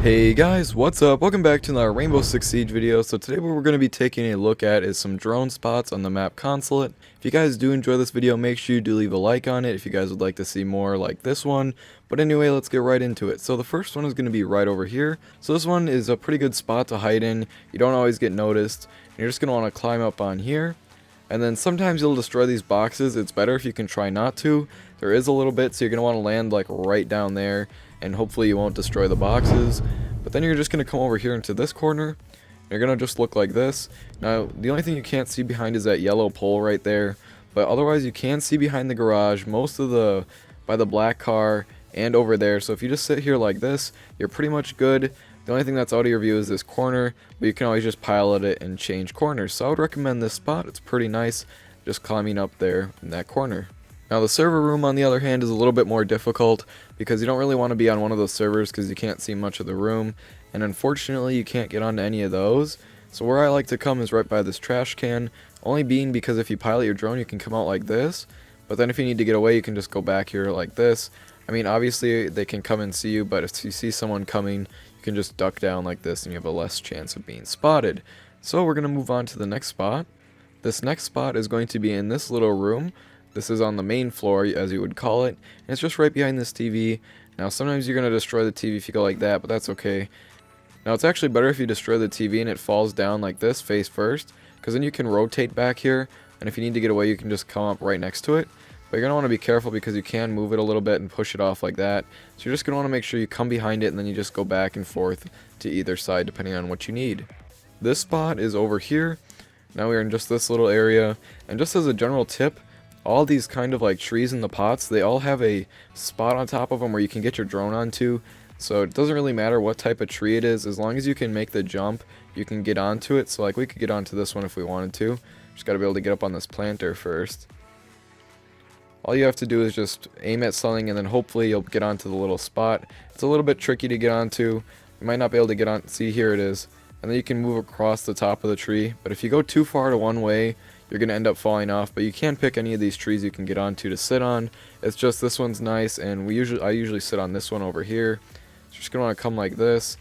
Hey guys, what's up? Welcome back to another Rainbow Six Siege video. So today what we're going to be taking a look at is some drone spots on the map Consulate. If you guys do enjoy this video, make sure you do leave a like on it if you guys would like to see more like this one. But anyway, let's get right into it. So the first one is going to be right over here. So this one is a pretty good spot to hide in. You don't always get noticed. You're just going to want to climb up on here. And then sometimes you'll destroy these boxes. It's better if you can try not to. There is a little bit, so you're going to want to land like right down there. And hopefully you won't destroy the boxes. But then you're just going to come over here into this corner. You're going to just look like this. Now, the only thing you can't see behind is that yellow pole right there. But otherwise you can see behind the garage, most of the, by the black car, and over there. So if you just sit here like this, you're pretty much good. The only thing that's out of your view is this corner, but you can always just pilot it and change corners. So I would recommend this spot. It's pretty nice, just climbing up there in that corner. Now the server room on the other hand is a little bit more difficult because you don't really want to be on one of those servers because you can't see much of the room, and unfortunately you can't get onto any of those. So where I like to come is right by this trash can, only being because if you pilot your drone you can come out like this, but then if you need to get away you can just go back here like this. I mean obviously they can come and see you, but if you see someone coming you can just duck down like this and you have a less chance of being spotted. So we're going to move on to the next spot. This next spot is going to be in this little room. This is on the main floor, as you would call it, and it's just right behind this TV. Now sometimes you're going to destroy the TV if you go like that, but that's okay. Now it's actually better if you destroy the TV and it falls down like this, face first, because then you can rotate back here, and if you need to get away you can just come up right next to it. But you're going to want to be careful because you can move it a little bit and push it off like that. So you're just going to want to make sure you come behind it and then you just go back and forth to either side depending on what you need. This spot is over here. Now we're in just this little area, and just as a general tip, all these kind of like trees in the pots, they all have a spot on top of them where you can get your drone onto. So it doesn't really matter what type of tree it is, as long as you can make the jump, you can get onto it. So like we could get onto this one if we wanted to. Just got to be able to get up on this planter first. All you have to do is just aim at something and then hopefully you'll get onto the little spot. It's a little bit tricky to get onto. You might not be able to get on. See, here it is. And then you can move across the top of the tree. But if you go too far to one way, you're going to end up falling off. But you can pick any of these trees you can get onto to sit on. It's just this one's nice, and I usually sit on this one over here. So you're just going to want to come like this.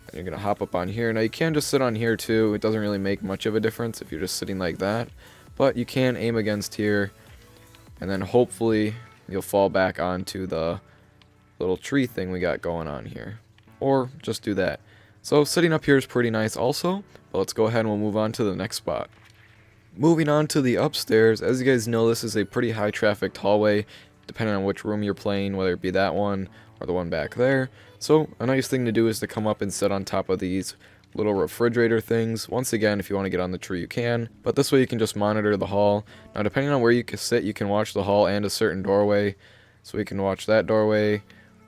And you're going to hop up on here. Now you can just sit on here too. It doesn't really make much of a difference if you're just sitting like that. But you can aim against here. And then hopefully you'll fall back onto the little tree thing we got going on here. Or just do that. So sitting up here is pretty nice also. But let's go ahead and we'll move on to the next spot. Moving on to the upstairs. As you guys know, this is a pretty high trafficked hallway. Depending on which room you're playing, whether it be that one or the one back there. So a nice thing to do is to come up and sit on top of these little refrigerator things. Once again, if you want to get on the tree you can, but this way you can just monitor the hall. Now depending on where you can sit, you can watch the hall and a certain doorway. So we can watch that doorway,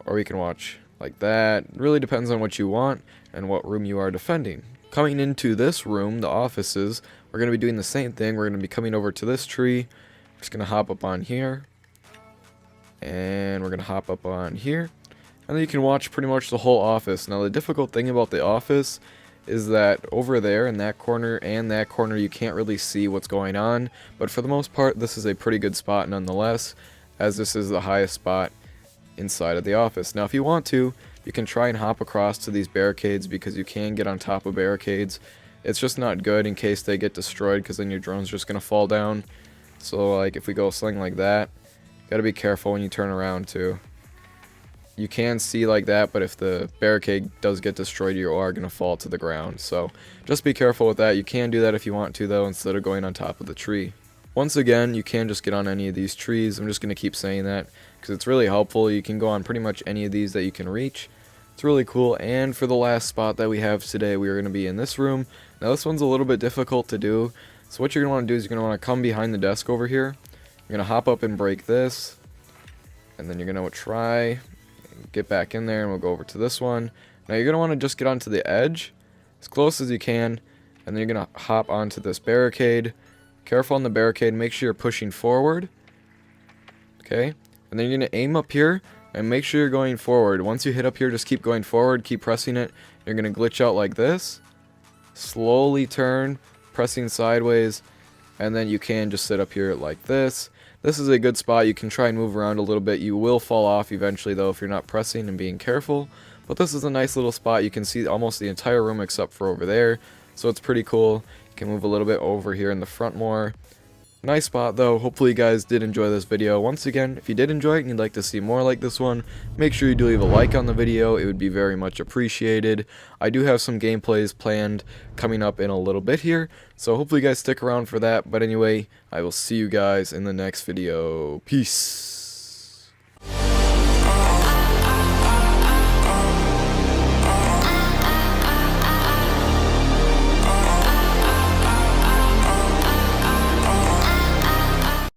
or we can watch like that. It really depends on what you want and what room you are defending. Coming into this room, the offices, we're going to be doing the same thing. We're going to be coming over to this tree. Just going to hop up on here, and we're going to hop up on here, and then you can watch pretty much the whole office. Now the difficult thing about the office is that over there in that corner and that corner you can't really see what's going on, but for the most part this is a pretty good spot nonetheless, as this is the highest spot inside of the office. Now if you want to, you can try and hop across to these barricades because you can get on top of barricades. It's just not good in case they get destroyed because then your drone's just going to fall down. So like if we go something like that, you gotta be careful when you turn around too. You can see like that, but if the barricade does get destroyed, you are going to fall to the ground. So just be careful with that. You can do that if you want to though, instead of going on top of the tree. Once again, you can just get on any of these trees. I'm just going to keep saying that because it's really helpful. You can go on pretty much any of these that you can reach. It's really cool. And for the last spot that we have today, we are going to be in this room. Now this one's a little bit difficult to do. So what you're going to want to do is you're going to want to come behind the desk over here. You're going to hop up and break this. And then you're going to try get back in there, and we'll go over to this one. Now you're going to want to just get onto the edge as close as you can, and then you're going to hop onto this barricade. Careful on the barricade, make sure you're pushing forward. Okay, and then you're going to aim up here and make sure you're going forward. Once you hit up here, just keep going forward, keep pressing it. You're going to glitch out like this, slowly turn, pressing sideways, and then you can just sit up here like this. This is a good spot. You can try and move around a little bit. You will fall off eventually though if you're not pressing and being careful. But this is a nice little spot. You can see almost the entire room except for over there, so it's pretty cool. You can move a little bit over here in the front more. Nice spot though. Hopefully you guys did enjoy this video. Once again, if you did enjoy it and you'd like to see more like this one, make sure you do leave a like on the video. It would be very much appreciated. I do have some gameplays planned coming up in a little bit here, so hopefully you guys stick around for that. But anyway, I will see you guys in the next video. Peace.